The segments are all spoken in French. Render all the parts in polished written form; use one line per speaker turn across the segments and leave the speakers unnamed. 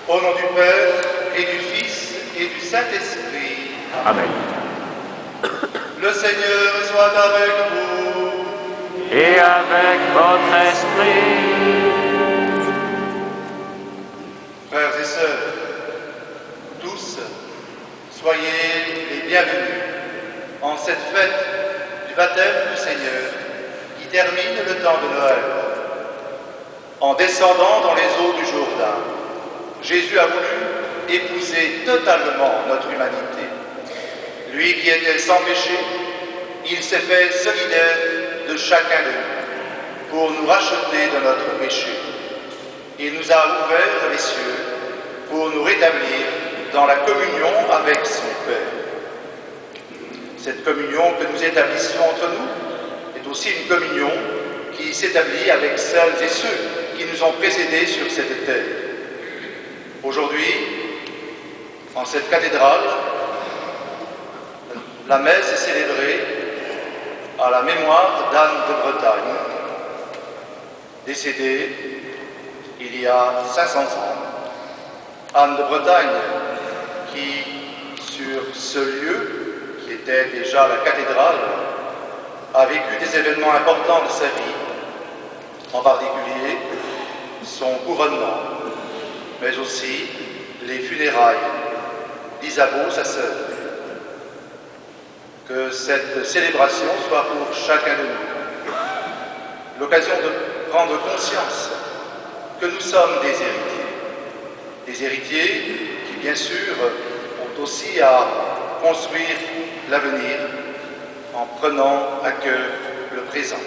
Au nom du Père, et du Fils, et du Saint-Esprit.
Amen.
Le Seigneur soit avec vous.
Et avec votre esprit.
Frères et sœurs, tous, soyez les bienvenus en cette fête du baptême du Seigneur qui termine le temps de Noël. En descendant dans les eaux du Jourdain, Jésus a voulu épouser totalement notre humanité. Lui qui était sans péché, il s'est fait solidaire de chacun de nous pour nous racheter de notre péché. Il nous a ouvert les cieux pour nous rétablir dans la communion avec son Père. Cette communion que nous établissons entre nous est aussi une communion qui s'établit avec celles et ceux qui nous ont précédés sur cette terre. Aujourd'hui, en cette cathédrale, la messe est célébrée à la mémoire d'Anne de Bretagne, décédée il y a 500 ans. Anne de Bretagne qui, sur ce lieu, qui était déjà la cathédrale, a vécu des événements importants de sa vie, en particulier son couronnement, mais aussi les funérailles d'Isabeau, sa sœur. Que cette célébration soit pour chacun de nous l'occasion de prendre conscience que nous sommes des héritiers qui, bien sûr, ont aussi à construire l'avenir en prenant à cœur le présent.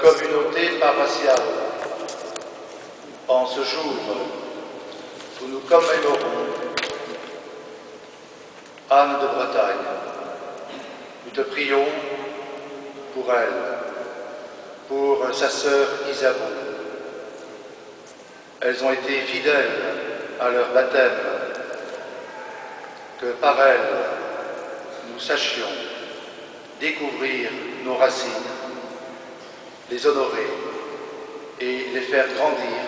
Communauté paroissiale, en ce jour où nous commémorons Anne de Bretagne, nous te prions pour elle, pour sa sœur Isabeau. Elles ont été fidèles à leur baptême, que par elles, nous sachions découvrir nos racines, les honorer et les faire grandir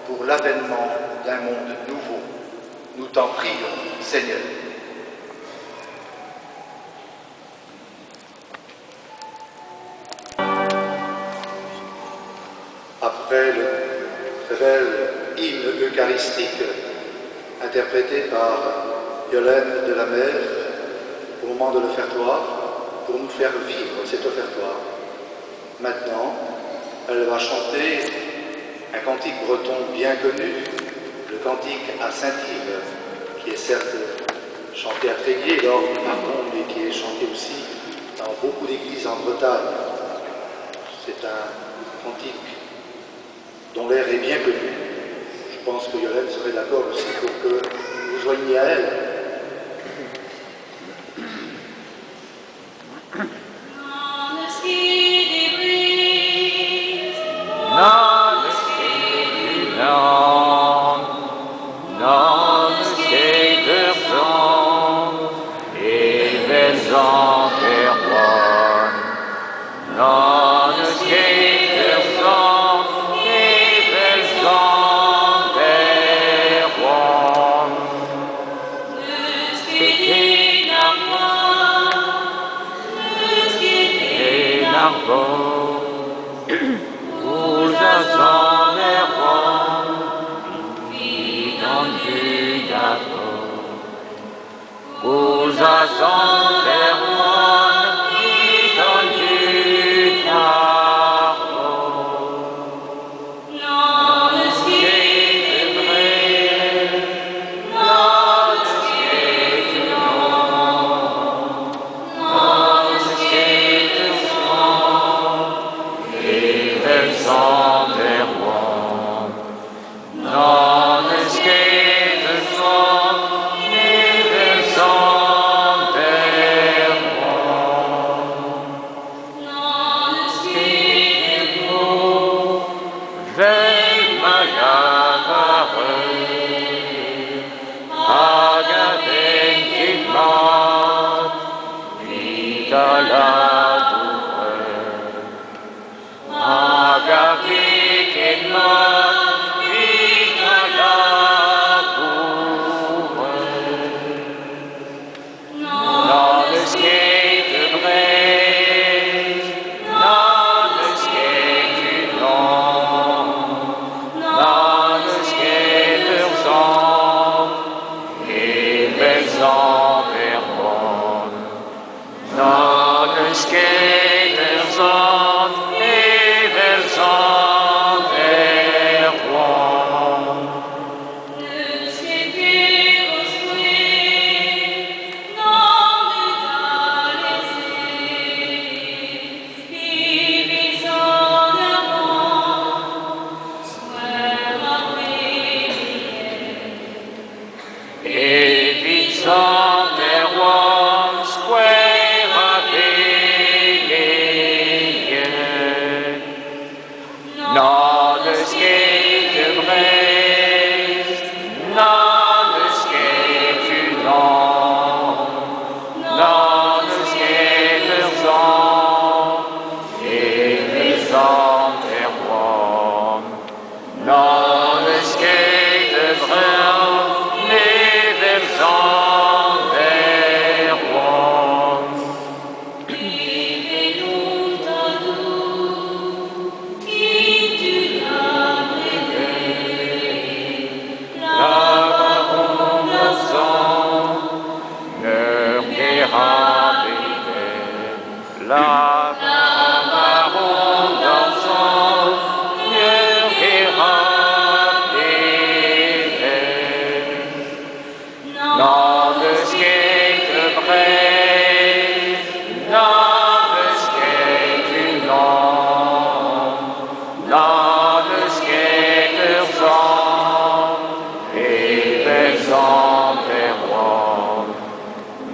pour l'avènement d'un monde nouveau. Nous t'en prions, Seigneur. Après le très bel hymne eucharistique interprété par Yolène de la Mer au moment de l'offertoire, pour nous faire vivre cet offertoire. Maintenant, elle va chanter un cantique breton bien connu, le cantique à Saint-Yves, qui est certes chanté à Tréguier, lors du Marbon, mais qui est chanté aussi dans beaucoup d'églises en Bretagne. C'est un cantique dont l'air est bien connu. Je pense que Yolène serait d'accord aussi pour que vous joigniez à elle.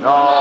non